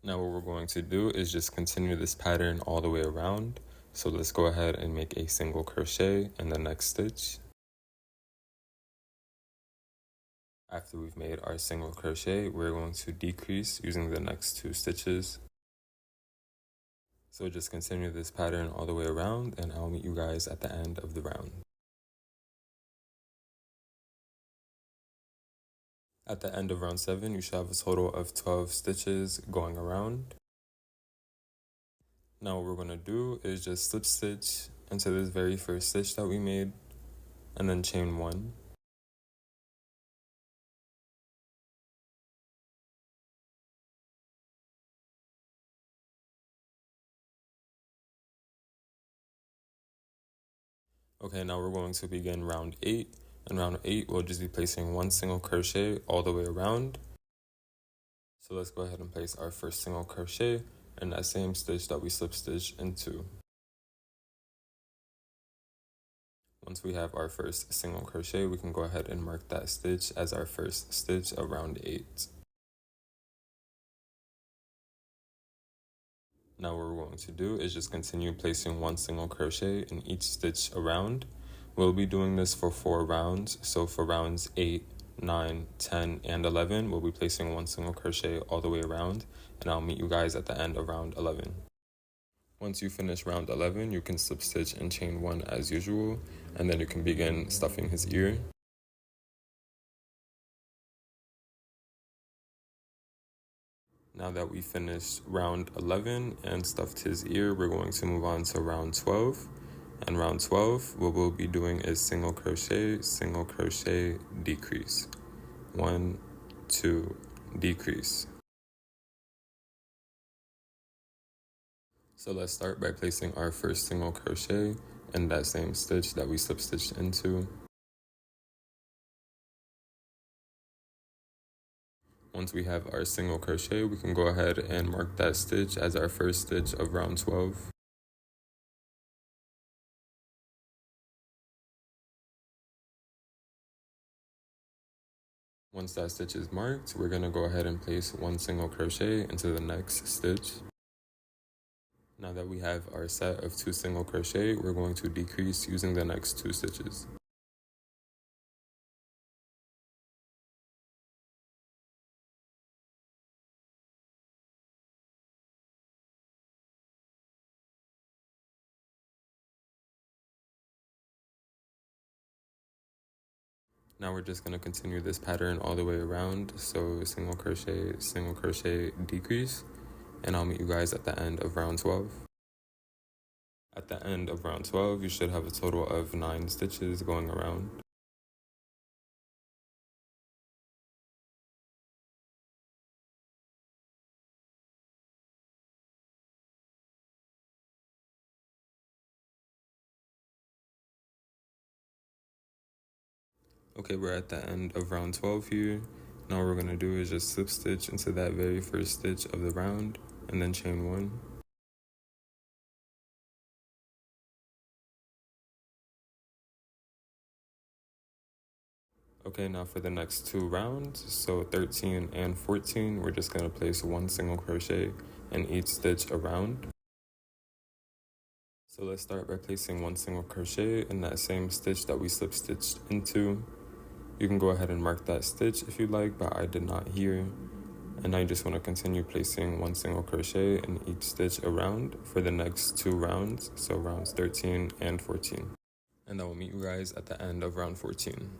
Now what we're going to do is just continue this pattern all the way around. So let's go ahead and make a single crochet in the next stitch. After we've made our single crochet, we're going to decrease using the next 2 stitches. So just continue this pattern all the way around, and I'll meet you guys at the end of the round. At the end of round 7, you should have a total of 12 stitches going around. Now what we're going to do is just slip stitch into this very first stitch that we made, and then chain 1. Okay, now we're going to begin round 8. In round 8, we'll just be placing one single crochet all the way around. So let's go ahead and place our first single crochet in that same stitch that we slip stitched into. Once we have our first single crochet, we can go ahead and mark that stitch as our first stitch of round 8. going to do is just continue placing one single crochet in each stitch around. We'll be doing this for 4 rounds. So for rounds 8, 9, 10, and 11, we'll be placing one single crochet all the way around, and I'll meet you guys at the end of round 11. Once you finish round 11, you can slip stitch and chain 1 as usual, and then you can begin stuffing his ear. Now that we finished round 11 and stuffed his ear, we're going to move on to round 12. And round 12, what we'll be doing is single crochet, decrease. 1, 2, decrease. So let's start by placing our first single crochet in that same stitch that we slip stitched into. Once we have our single crochet, we can go ahead and mark that stitch as our first stitch of round 12. Once that stitch is marked, we're going to go ahead and place one single crochet into the next stitch. Now that we have our set of 2 single crochet, we're going to decrease using the next 2 stitches. Now we're just going to continue this pattern all the way around. So single crochet, decrease, and I'll meet you guys at the end of round 12. At the end of round 12, you should have a total of 9 stitches going around. Okay, we're at the end of round 12 here. Now what we're going to do is just slip stitch into that very first stitch of the round and then chain 1. Okay, now for the next 2 rounds, so 13 and 14, we're just going to place one single crochet in each stitch around. So let's start by placing one single crochet in that same stitch that we slip stitched into. You can go ahead and mark that stitch if you like, but I did not here. And I just want to continue placing one single crochet in each stitch around for the next 2 rounds, so rounds 13 and 14. And I will meet you guys at the end of round 14.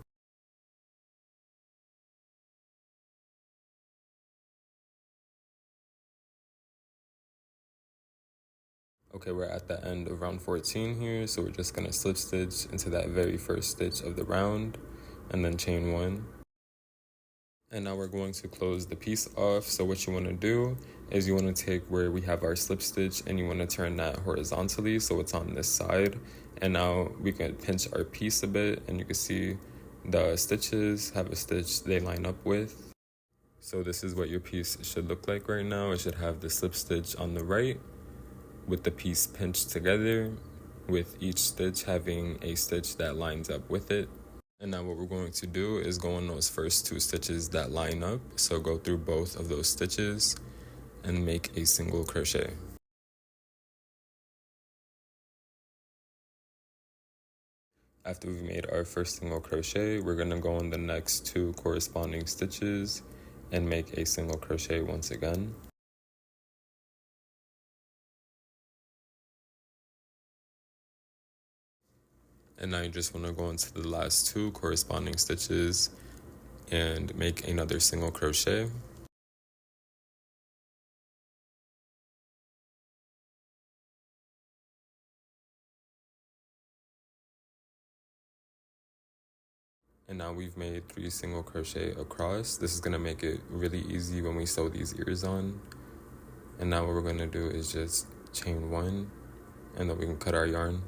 Okay, we're at the end of round 14 here, so we're just going to slip stitch into that very first stitch of the round and then chain 1. And now we're going to close the piece off. So what you want to do is you want to take where we have our slip stitch and you want to turn that horizontally so it's on this side. And now we can pinch our piece a bit and you can see the stitches have a stitch they line up with. So this is what your piece should look like right now. It should have the slip stitch on the right with the piece pinched together, with each stitch having a stitch that lines up with it. And now what we're going to do is go on those first 2 stitches that line up. So go through both of those stitches and make a single crochet. After we've made our first single crochet, we're going to go on the next 2 corresponding stitches and make a single crochet once again. And now you just want to go into the last 2 corresponding stitches and make another single crochet. And now we've made 3 single crochet across. This is going to make it really easy when we sew these ears on. And now what we're going to do is just chain 1 and then we can cut our yarn.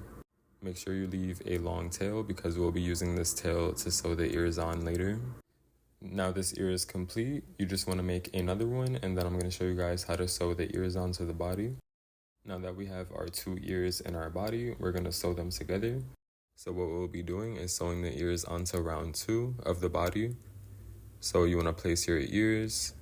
Make sure you leave a long tail because we'll be using this tail to sew the ears on later. Now this ear is complete. You just want to make another one and then I'm going to show you guys how to sew the ears onto the body. Now that we have our 2 ears in our body, we're going to sew them together. So what we'll be doing is sewing the ears onto round 2 of the body. So you want to place your ears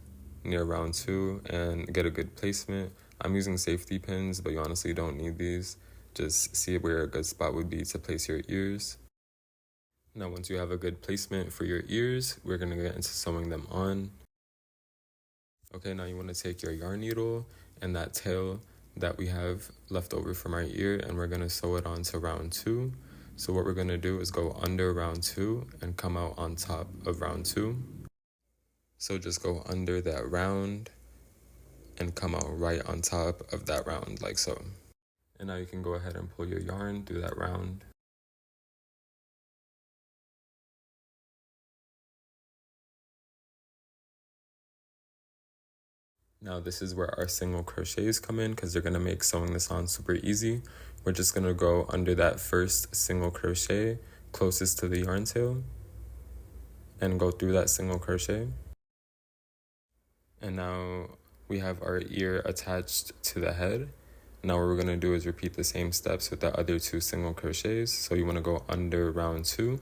near round 2 and get a good placement. I'm using safety pins, but you honestly don't need these. Just see where a good spot would be to place your ears. Now, once you have a good placement for your ears, we're gonna get into sewing them on. Okay, now you wanna take your yarn needle and that tail that we have left over from our ear, and we're gonna sew it on to round 2. So what we're gonna do is go under round 2 and come out on top of round 2. So just go under that round and come out right on top of that round, like so. And now you can go ahead and pull your yarn through that round. Now this is where our single crochets come in, because they're gonna make sewing this on super easy. We're just gonna go under that first single crochet closest to the yarn tail and go through that single crochet. And now we have our ear attached to the head. Now what we're gonna do is repeat the same steps with the other 2 single crochets. So you wanna go under round 2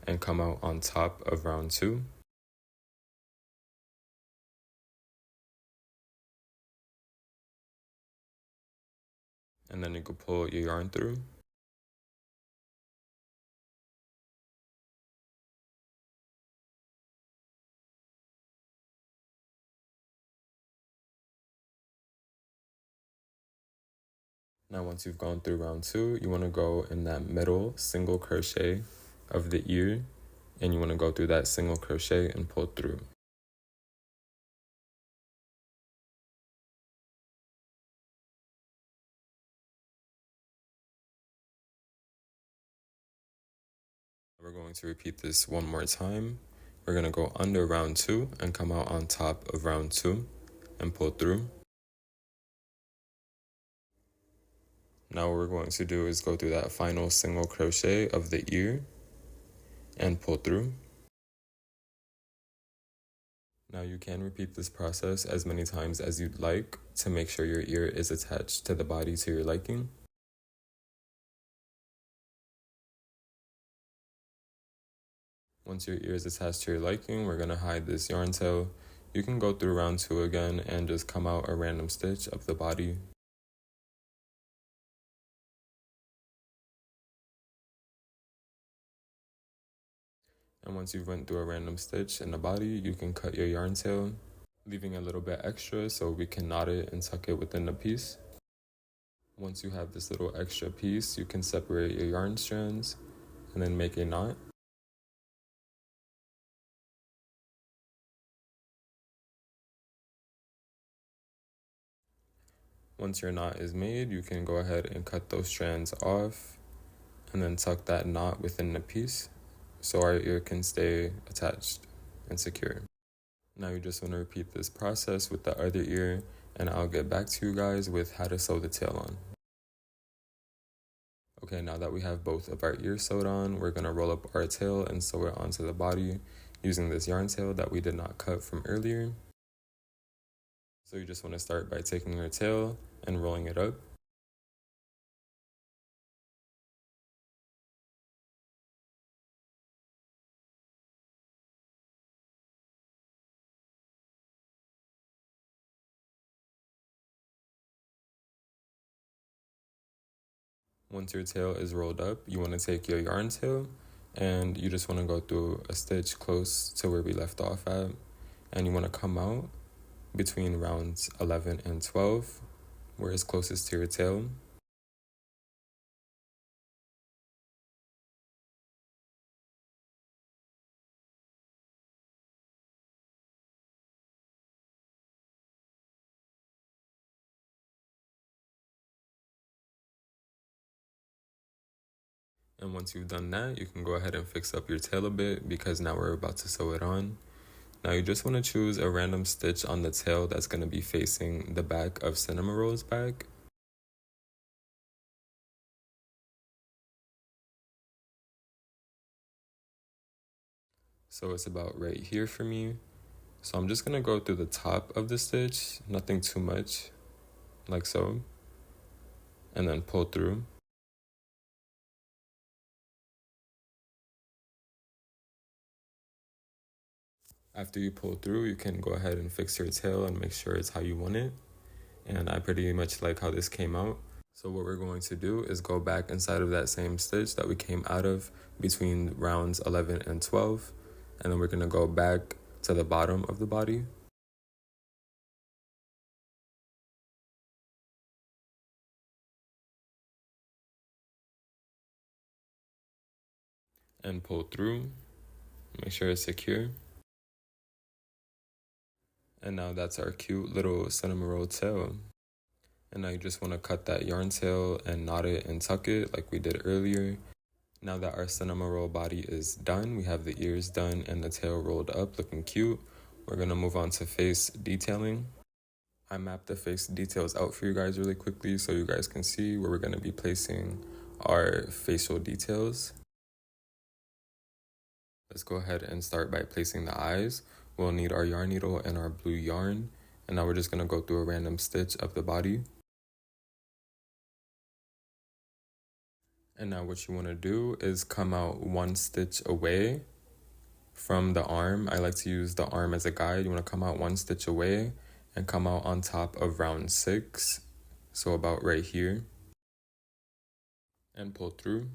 and come out on top of round 2. And then you can pull your yarn through. Now once you've gone through round 2, you want to go in that middle single crochet of the ear, and you want to go through that single crochet and pull through. We're going to repeat this one more time. We're going to go under round 2 and come out on top of round 2 and pull through. Now what we're going to do is go through that final single crochet of the ear and pull through. Now you can repeat this process as many times as you'd like to make sure your ear is attached to the body to your liking. Once your ear is attached to your liking, we're gonna hide this yarn tail. You can go through round 2 again and just come out a random stitch of the body. And once you've went through a random stitch in the body, you can cut your yarn tail, leaving a little bit extra so we can knot it and tuck it within the piece. Once you have this little extra piece, you can separate your yarn strands and then make a knot. Once your knot is made, you can go ahead and cut those strands off and then tuck that knot within the piece so our ear can stay attached and secure. Now you just want to repeat this process with the other ear, and I'll get back to you guys with how to sew the tail on. Okay, now that we have both of our ears sewed on, we're going to roll up our tail and sew it onto the body using this yarn tail that we did not cut from earlier. So you just want to start by taking your tail and rolling it up. Once your tail is rolled up, you want to take your yarn tail and you just want to go through a stitch close to where we left off at, and you want to come out between rounds 11 and 12, where it's closest to your tail. And once you've done that, you can go ahead and fix up your tail a bit, because now we're about to sew it on. Now you just want to choose a random stitch on the tail that's going to be facing the back of Cinnamoroll's back. So it's about right here for me. So I'm just going to go through the top of the stitch, nothing too much, like so, and then pull through. After you pull through, you can go ahead and fix your tail and make sure it's how you want it. and I pretty much like how this came out. So what we're going to do is go back inside of that same stitch that we came out of between rounds 11 and 12, and then we're going to go back to the bottom of the body. And pull through, make sure it's secure. And now that's our cute little Cinnamoroll tail. And now you just want to cut that yarn tail and knot it and tuck it like we did earlier. Now that our Cinnamoroll body is done, we have the ears done and the tail rolled up looking cute. We're going to move on to face detailing. I mapped the face details out for you guys really quickly so you guys can see where we're going to be placing our facial details. Let's go ahead and start by placing the eyes. We'll need our yarn needle and our blue yarn. And now we're just going to go through a random stitch of the body. And now what you want to do is come out one stitch away from the arm. I like to use the arm as a guide. You want to come out one stitch away and come out on top of round 6. So about right here. And pull through.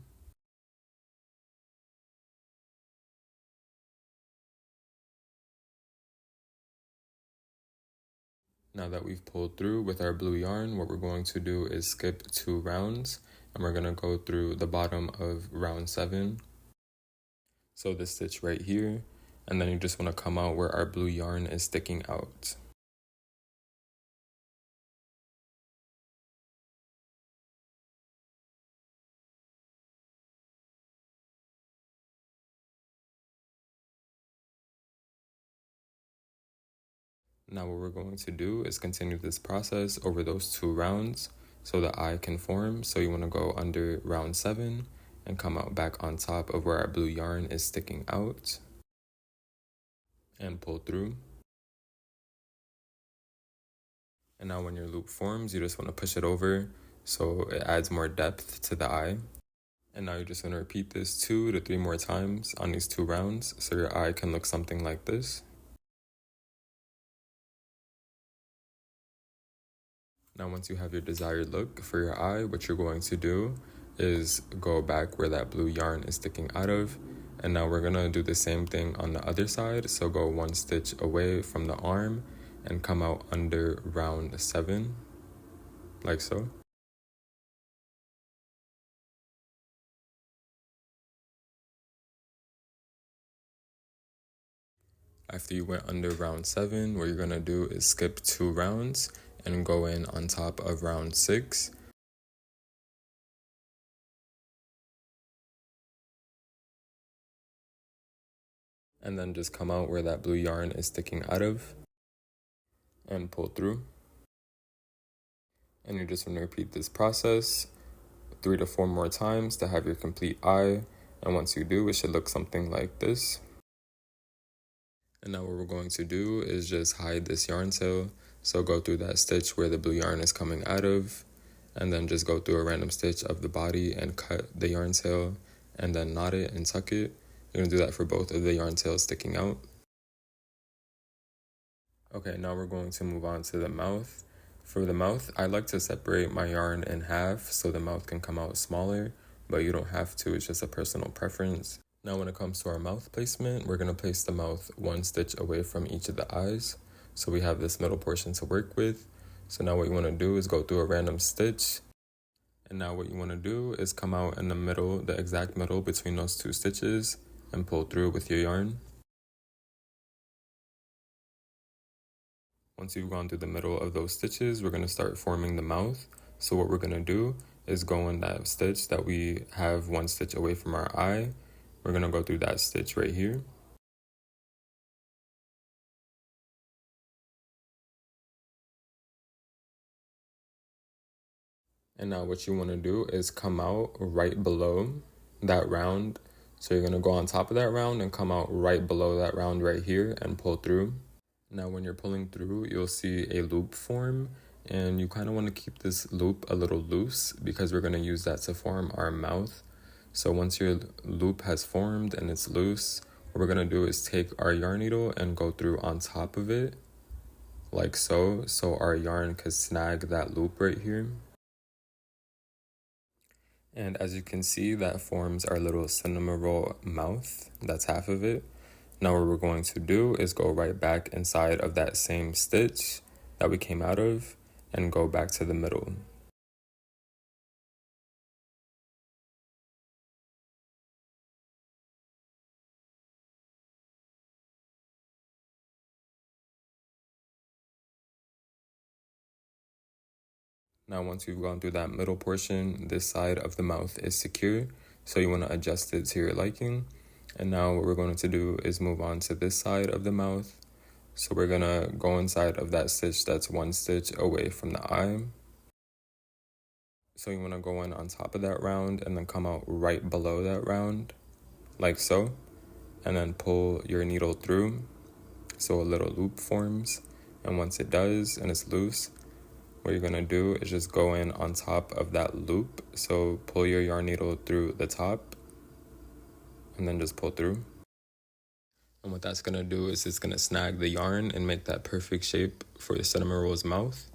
Now that we've pulled through with our blue yarn, what we're going to do is skip 2 rounds, and we're going to go through the bottom of round 7. So this stitch right here, and then you just want to come out where our blue yarn is sticking out. Now what we're going to do is continue this process over those 2 rounds so the eye can form. So you want to go under round 7 and come out back on top of where our blue yarn is sticking out and pull through. And now when your loop forms, you just want to push it over so it adds more depth to the eye. And now you're just going to repeat this 2 to 3 more times on these 2 rounds so your eye can look something like this. Now once you have your desired look for your eye, what you're going to do is go back where that blue yarn is sticking out of. And now we're going to do the same thing on the other side. So go 1 stitch away from the arm and come out under round 7, like so. After you went under round 7, what you're going to do is skip 2 rounds and go in on top of round 6. And then just come out where that blue yarn is sticking out of and pull through. And you're just going to repeat this process 3 to 4 more times to have your complete eye. And once you do, it should look something like this. And now what we're going to do is just hide this yarn tail. So go through that stitch where the blue yarn is coming out of, and then just go through a random stitch of the body and cut the yarn tail, and then knot it and tuck it. You're going to do that for both of the yarn tails sticking out. Okay, now we're going to move on to the mouth. For the mouth, I like to separate my yarn in half so the mouth can come out smaller, but you don't have to, it's just a personal preference. Now when it comes to our mouth placement, we're going to place the mouth 1 stitch away from each of the eyes. So we have this middle portion to work with. So now what you want to do is go through a random stitch. And now what you want to do is come out in the middle, the exact middle between those 2 stitches and pull through with your yarn. Once you've gone through the middle of those stitches, we're going to start forming the mouth. So what we're going to do is go in that stitch that we have 1 stitch away from our eye. We're going to go through that stitch right here. And now what you want to do is come out right below that round. So you're going to go on top of that round and come out right below that round right here and pull through. Now when you're pulling through, you'll see a loop form, and you kind of want to keep this loop a little loose because we're going to use that to form our mouth. So once your loop has formed and it's loose, what we're going to do is take our yarn needle and go through on top of it like so our yarn could snag that loop right here. And as you can see, that forms our little Cinnamoroll mouth. That's half of it. Now what we're going to do is go right back inside of that same stitch that we came out of and go back to the middle. Now once you've gone through that middle portion, this side of the mouth is secure, so you want to adjust it to your liking. And now what we're going to do is move on to this side of the mouth. So we're going to go inside of that stitch that's one stitch away from the eye. So you want to go in on top of that round and then come out right below that round, like so. And then pull your needle through so a little loop forms. And once it does and it's loose, what you're gonna do is just go in on top of that loop. So pull your yarn needle through the top and then just pull through. And what that's gonna do is it's gonna snag the yarn and make that perfect shape for the Cinnamoroll's mouth.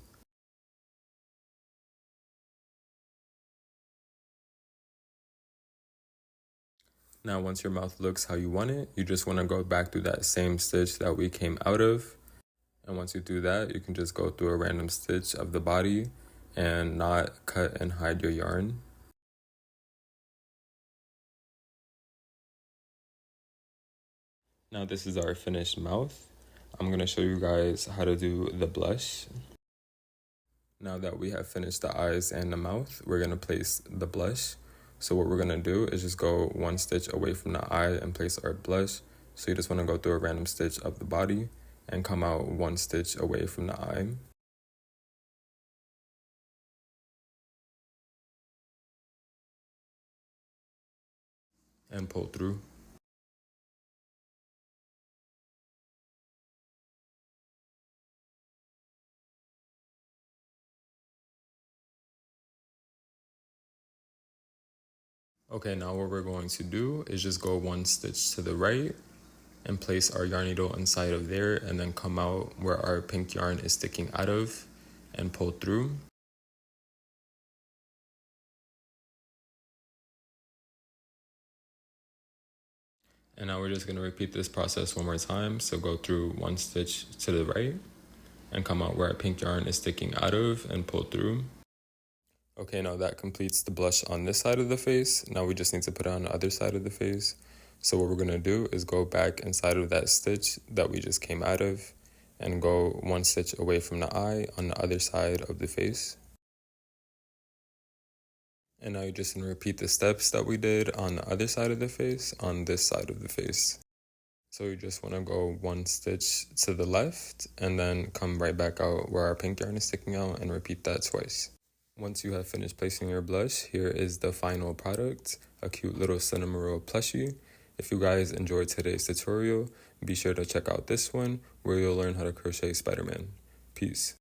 Now once your mouth looks how you want it, you just wanna go back through that same stitch that we came out of. And once you do that, you can just go through a random stitch of the body and not cut and hide your yarn. Now this is our finished mouth. I'm going to show you guys how to do the blush. Now that we have finished the eyes and the mouth, we're going to place the blush. So what we're going to do is just go one stitch away from the eye and place our blush. So you just want to go through a random stitch of the body and come out one stitch away from the eye. And pull through. Okay, now what we're going to do is just go one stitch to the right and place our yarn needle inside of there and then come out where our pink yarn is sticking out of and pull through. And now we're just going to repeat this process one more time. So go through one stitch to the right and come out where our pink yarn is sticking out of and pull through. Okay, now that completes the blush on this side of the face. Now we just need to put it on the other side of the face. So what we're going to do is go back inside of that stitch that we just came out of and go one stitch away from the eye on the other side of the face. And now you're just going to repeat the steps that we did on the other side of the face on this side of the face. So you just want to go one stitch to the left and then come right back out where our pink yarn is sticking out and repeat that twice. Once you have finished placing your blush, here is the final product, a cute little Cinnamoroll plushie. If you guys enjoyed today's tutorial, be sure to check out this one where you'll learn how to crochet Spider-Man. Peace.